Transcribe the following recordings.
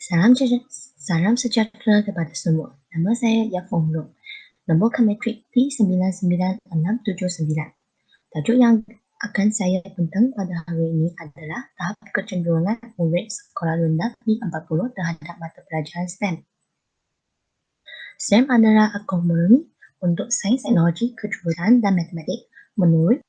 Salam sejahtera kepada semua. Nama saya Yafong Long. Nombor Kametrik P996679. Tajuk yang akan saya bentang pada hari ini adalah tahap kecenderungan murid sekolah rendah P40 terhadap mata pelajaran STEM. STEM adalah akronim untuk Sains, Teknologi, Kejuruteraan dan Matematik. Menurut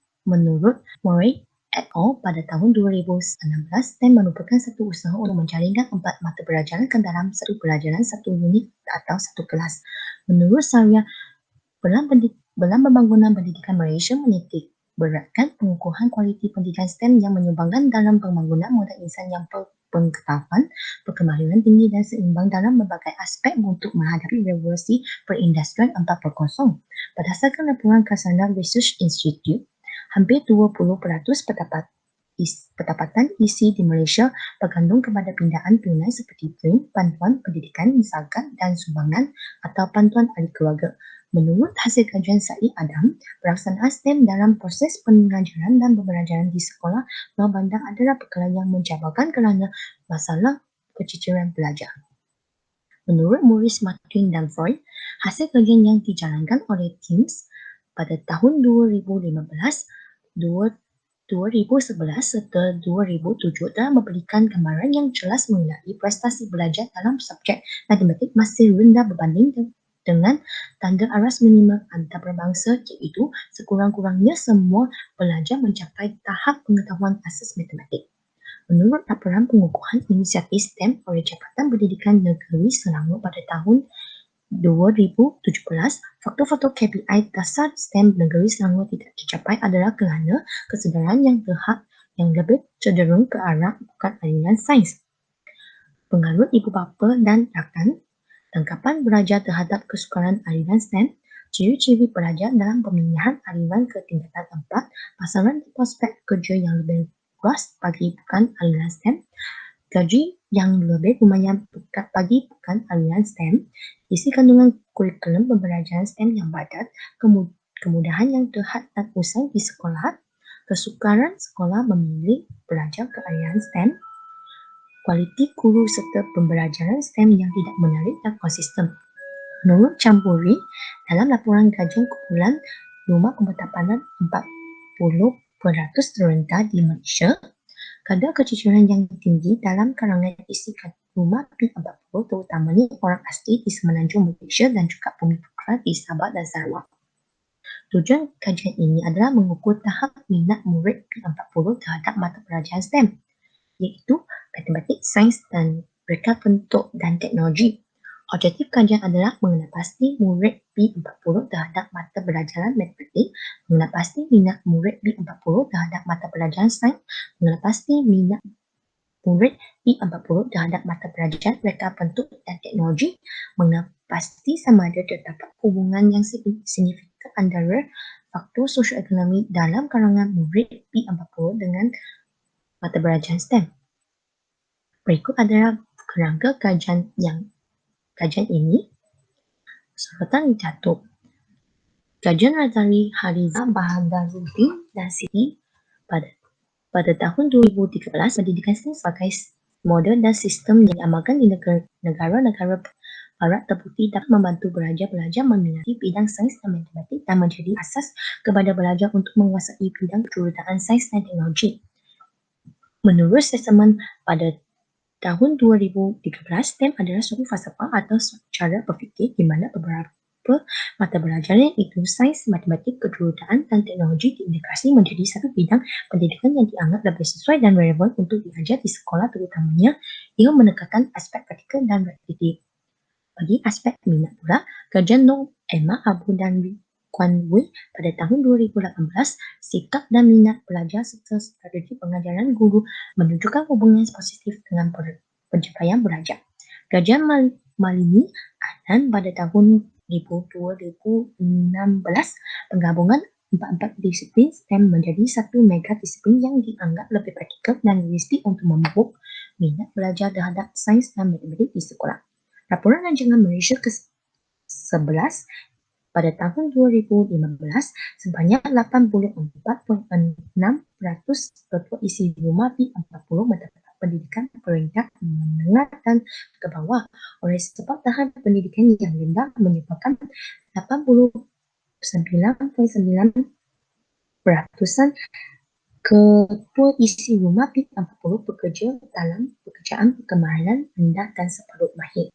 Murray et al. Pada tahun 2016, STEM merupakan satu usaha untuk menjaringkan 4 mata pelajaran ke dalam satu pelajaran, satu unit atau satu kelas. Menurut saya, Pelan Pembangunan Pendidikan Malaysia menitik beratkan pengukuhan kualiti pendidikan STEM yang menyumbangkan dalam pembangunan modal insan yang berpengetahuan, berkemahiran tinggi dan seimbang dalam berbagai aspek untuk menghadapi revolusi perindustrian 4.0. Berdasarkan laporan Khazanah Research Institute, hampir 20% pendapatan isi di Malaysia bergantung kepada pindaan tunai seperti PRIM, bantuan pendidikan, zakat dan sumbangan atau bantuan ahli keluarga. Menurut hasil kajian Said Adam, pelaksanaan STEM dalam proses pengajaran dan pembelajaran di sekolah berbandang adalah perkara yang mencabarkan kerana masalah keciciran pelajar. Menurut Maurice Martin dan Freud, hasil kajian yang dijalankan oleh TIMSS pada tahun 2015, 2011 serta 2007 telah memberikan gambaran yang jelas mengenai prestasi belajar dalam subjek matematik masih rendah berbanding dengan tanda aras minimum antarabangsa, iaitu sekurang-kurangnya semua pelajar mencapai tahap pengetahuan asas matematik. Menurut laporan pengukuhan inisiatif STEM oleh Jabatan Pendidikan Negeri Selangor pada tahun 2017, faktor-faktor KPI dasar STEM negeri Selangor tidak dicapai adalah kerana kesedaran yang lebih cenderung ke arah bukan aliran sains. Pengaruh ibu bapa dan rakan, tangkapan belajar terhadap kesukaran aliran STEM, ciri-ciri pelajar dalam pemilihan aliran ke tingkatan 4, pasaran prospek kerja yang lebih luas bagi bukan aliran STEM, gaji yang lebih lumayan bagi bukan aliran STEM, isi kandungan kurikulum pembelajaran STEM yang padat, kemudahan yang terhad dan usai di sekolah, kesukaran sekolah memilih belajar ke aliran STEM, kualiti guru serta pembelajaran STEM yang tidak menarik dan konsisten. Menurut Campuri, dalam laporan kajian kumpulan rumah pendapatan 40% terendah di Malaysia, kadar keciciran yang tinggi dalam kalangan isi rumah P40 terutamanya orang asli di Semenanjung Malaysia dan juga Bumi Putra di Sabah dan Sarawak. Tujuan kajian ini adalah mengukur tahap minat murid P40 terhadap mata pelajaran STEM, iaitu matematik, sains dan reka bentuk dan teknologi. Objektif kajian adalah mengenal pasti murid P40 terhadap mata pelajaran matematik, mengenal pasti minat murid P40 terhadap mata pelajaran sains, mengenal pasti minat murid P40 terhadap mata pelajaran reka bentuk dan teknologi, mengenal pasti sama ada terdapat hubungan yang signifikan antara faktor sosioekonomi dalam kalangan murid P40 dengan mata pelajaran STEM. Berikut adalah kerangka kajian ini. Sorotan dicatuk. Kajian Razali Hariza Bahaduruddin dan Siti pada tahun 2013, pendidikan STEM sebagai model dan sistem yang diamalkan di negara-negara barat terbukti dapat membantu pelajar-pelajar meminati bidang sains dan matematik dan menjadi asas kepada belajar untuk menguasai bidang kejuruteraan sains dan teknologi. Menurut Assessment pada tahun 2013, STEM adalah suatu falsafah atau cara berfikir di mana beberapa mata pelajaran iaitu sains, matematik, kejuruteraan dan teknologi diintegrasi menjadi satu bidang pendidikan yang dianggap lebih sesuai dan relevan untuk diajar di sekolah, terutamanya dengan menekankan aspek praktikal dan praktik. Bagi aspek minat pula, kajian Long, Emma, Abu dan Kuan Wei pada tahun 2018, sikap dan minat pelajar serta strategi pengajaran guru menunjukkan hubungan positif dengan pencapaian belajar. Kajian Malini dan pada tahun 2016, penggabungan 4 disiplin STEM menjadi satu mega disiplin yang dianggap lebih praktikal dan realistik untuk memupuk minat belajar terhadap sains dan matematik di sekolah. Laporan rancangan Malaysia ke-11 pada tahun 2015, sebanyak 84.6% ketua isi rumah P40 mendapat pendidikan peringkat menengah dan ke bawah. Oleh sebab tahap pendidikan yang rendah menyebabkan 89,9% ketua isi rumah P40 bekerja dalam pekerjaan kemahiran rendah dan separuh mahir.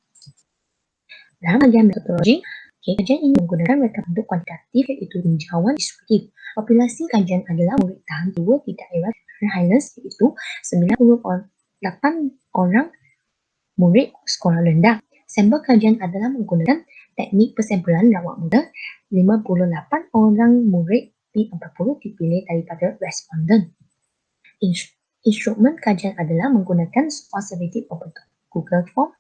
Dalam bahagian metodologi, kajian ini menggunakan reka bentuk kuantitatif iaitu tinjauan deskriptif. Populasi kajian adalah murid tahap 2 di daerah Highlands iaitu 98 orang murid sekolah rendah. Sampel kajian adalah menggunakan teknik persampalan lawak muda. 58 orang murid P40 dipilih daripada responden. Instrumen kajian adalah menggunakan soal selektif berbentuk Google Form.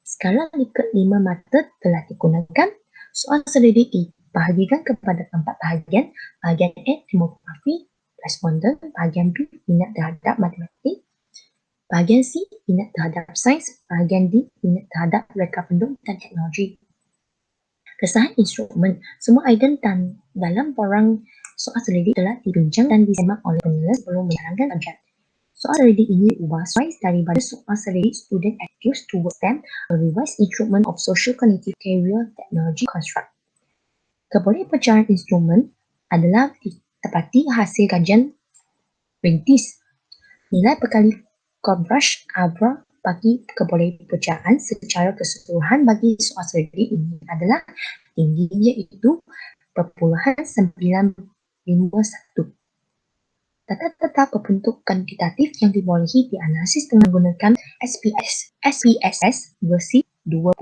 Skala Likert 5 mata telah digunakan. Soal selektif dibahagikan kepada 4 bahagian. Bahagian A, demografi, responden. Bahagian B, minat terhadap matematik. Bahagian C, minat terhadap sains. Bahagian D, minat terhadap reka penduduk dan teknologi. Kesahan instrumen. Semua item dalam borang soal selektif telah dibincang dan disemak oleh penulis sebelum menjalankan kajian. Soal selektif ini diubah sesuai daripada soal selektif student attitudes towards STEM, a revised instrument of social cognitive career technology construct. Keboleh pecahan instrumen adalah ditepati hasil kajian rintis. Nilai perkali Cobb-Brush Abra bagi keboleh pecahan secara keseluruhan bagi soal selektif ini adalah tinggi iaitu 0.951. Data-data berbentuk kuantitatif yang dibolehi dianalisis dengan menggunakan SPSS versi 25.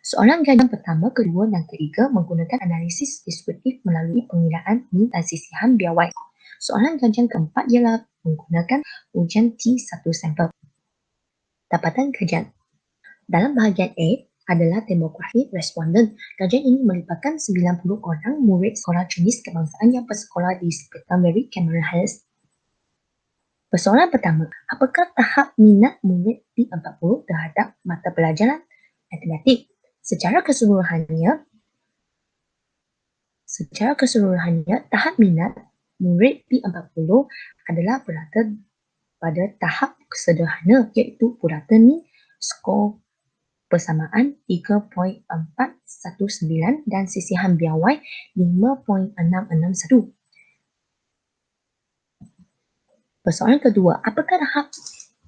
Soalan kajian pertama, kedua dan ketiga menggunakan analisis deskriptif melalui pengiraan min dan sisihan biawai. Soalan kajian keempat ialah menggunakan ujian T1 sampel. Dapatan kajian. Dalam bahagian A adalah demografi responden. Kajian ini melibatkan 90 orang murid sekolah jenis kebangsaan yang bersekolah di Spektrum Mary Cameron Highlands. Persoalan pertama, apakah tahap minat murid P40 terhadap mata pelajaran matematik? Secara keseluruhannya, tahap minat murid P40 adalah berada pada tahap sederhana iaitu purata min skor persamaan 3.419 dan sisihan biawai 5.661. Persoalan kedua, apakah tahap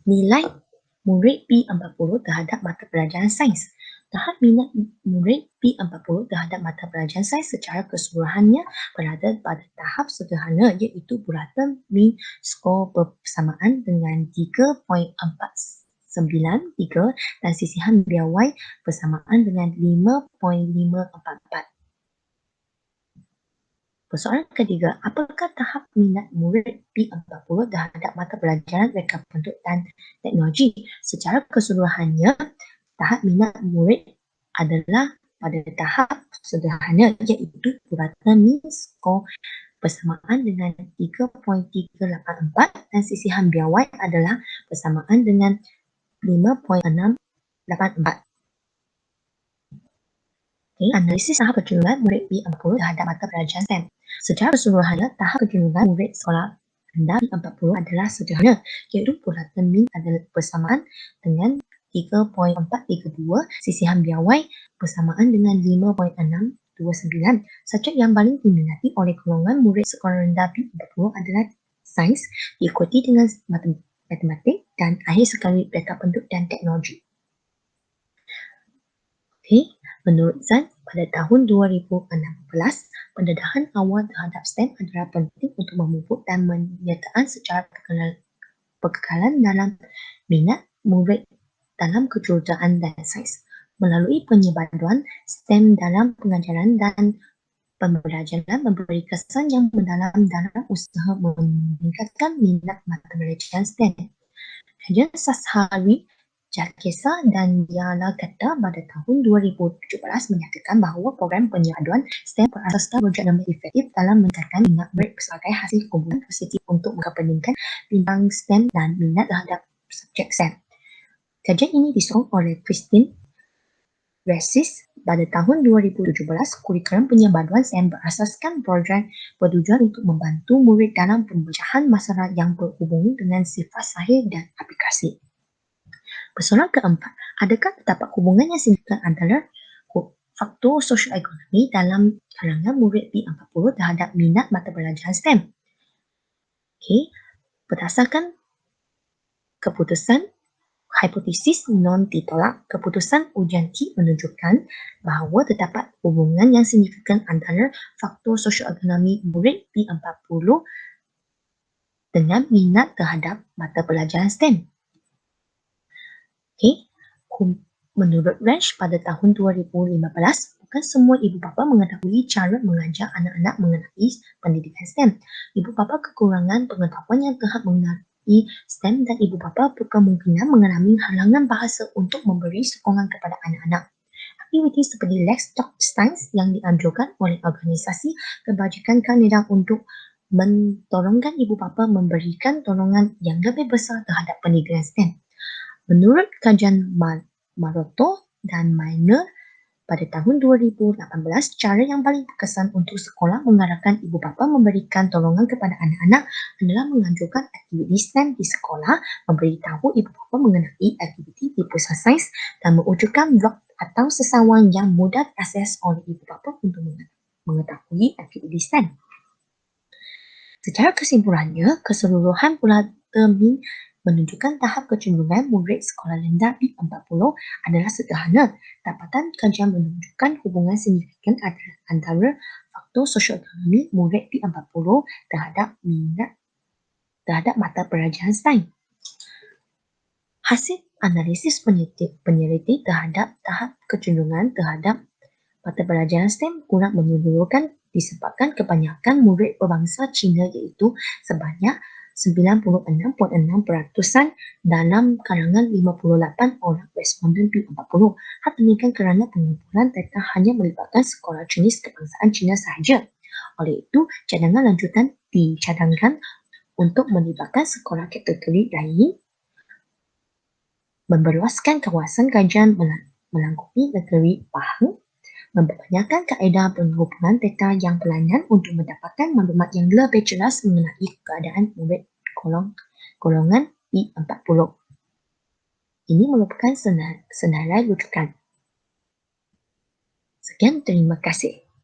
nilai murid P40 terhadap mata pelajaran sains? Tahap minat murid P40 terhadap mata pelajaran sains secara keseluruhannya berada pada tahap sederhana iaitu purata min skor persamaan dengan 3.493 dan sisihan biawai bersamaan dengan 5.544. Persoalan ketiga, apakah tahap minat murid P40 terhadap mata pelajaran reka penduduk dan teknologi? Secara keseluruhannya, tahap minat murid adalah pada tahap sederhana iaitu purata min skor bersamaan dengan 3.384 dan sisihan biawai adalah bersamaan dengan 5.684. Analisis tahap kecenderungan murid P40 terhadap mata pelajaran STEM. Secara keseluruhannya, tahap kecenderungan murid sekolah rendah P40 adalah sederhana, iaitu purata min adalah bersamaan dengan 3.432, sisihan biawai bersamaan dengan 5.629. Subjek yang paling diminati oleh golongan murid sekolah rendah P40 adalah sains, diikuti dengan matematik dan akhir sekali reka penduduk dan teknologi. Menurut Zan, pada tahun 2016, pendedahan awal terhadap STEM adalah penting untuk memupuk dan menyertakan secara perkekalan dalam minat murid dalam kejuruteraan dan sains. Melalui penyebaran STEM dalam pengajaran dan pembelajaran memberi kesan yang mendalam dalam usaha meningkatkan minat mata pelajaran STEM. Kajian Sashari, Jakesa dan Yalagata pada tahun 2017 menyatakan bahawa program penyebaran STEM berasas projek lebih efektif dalam meningkatkan minat murid sebagai hasil kumpulan positif untuk meningkatkan bidang STEM dan minat terhadap subjek STEM. Kajian ini disorong oleh Christine Resis Pada tahun 2017, kurikulum penyebaran STEM berasaskan program bertujuan untuk membantu murid dalam pemecahan masalah yang berhubung dengan sifat sahih dan aplikasi. Persoalan keempat, adakah terdapat hubungan yang signifikan antara faktor sosioekonomi dalam kalangan murid P40 terhadap minat mata pelajaran STEM? Okey, berdasarkan keputusan hipotesis non-ditolak, keputusan ujian T menunjukkan bahawa terdapat hubungan yang signifikan antara faktor sosioekonomi murid P40 dengan minat terhadap mata pelajaran STEM. Okey, menurut Range pada tahun 2015, bukan semua ibu bapa mengetahui cara mengajar anak-anak mengenai pendidikan STEM. Ibu bapa kekurangan pengetahuan yang telah mengenai STEM dan ibu bapa berkemungkinan mengalami halangan bahasa untuk memberi sokongan kepada anak-anak. Aktiviti seperti Let's Talk Science yang dianjurkan oleh organisasi kebajikan Kanada untuk mentolongkan ibu bapa memberikan tolongan yang lebih besar terhadap pendidikan STEM. Menurut kajian Maroto dan Miner pada tahun 2018, cara yang paling berkesan untuk sekolah mengarahkan ibu bapa memberikan tolongan kepada anak-anak adalah menganjurkan aktiviti STEM di sekolah, memberitahu ibu bapa mengenai aktiviti di pusat sains dan mewujudkan blog atau sesawan yang mudah diakses oleh ibu bapa untuk mengetahui aktiviti STEM. Secara kesimpulannya, keseluruhan pula termin menunjukkan tahap kecenderungan murid sekolah rendah P40 adalah sederhana. Dapatan kajian menunjukkan hubungan signifikan antara faktor sosioekonomi murid P40 terhadap minat terhadap mata pelajaran STEM. Hasil analisis penyelidik terhadap tahap kecenderungan terhadap mata pelajaran STEM kurang menyeluruhkan disebabkan kebanyakan murid berbangsa Cina iaitu sebanyak 96.6% dalam kalangan 58 orang responden P40. Hal demikian kerana pengumpulan data hanya melibatkan sekolah Chinese kebangsaan Cina sahaja. Oleh itu, cadangan lanjutan dicadangkan untuk melibatkan sekolah kategori lain, memperluaskan kawasan kajian melangkupi negeri Pahang, memperbanyakkan kaedah pengumpulan data yang berlainan untuk mendapatkan maklumat yang lebih jelas mengenai keadaan murid golongan P40. Ini merupakan senarai rujukan. Sekian, terima kasih.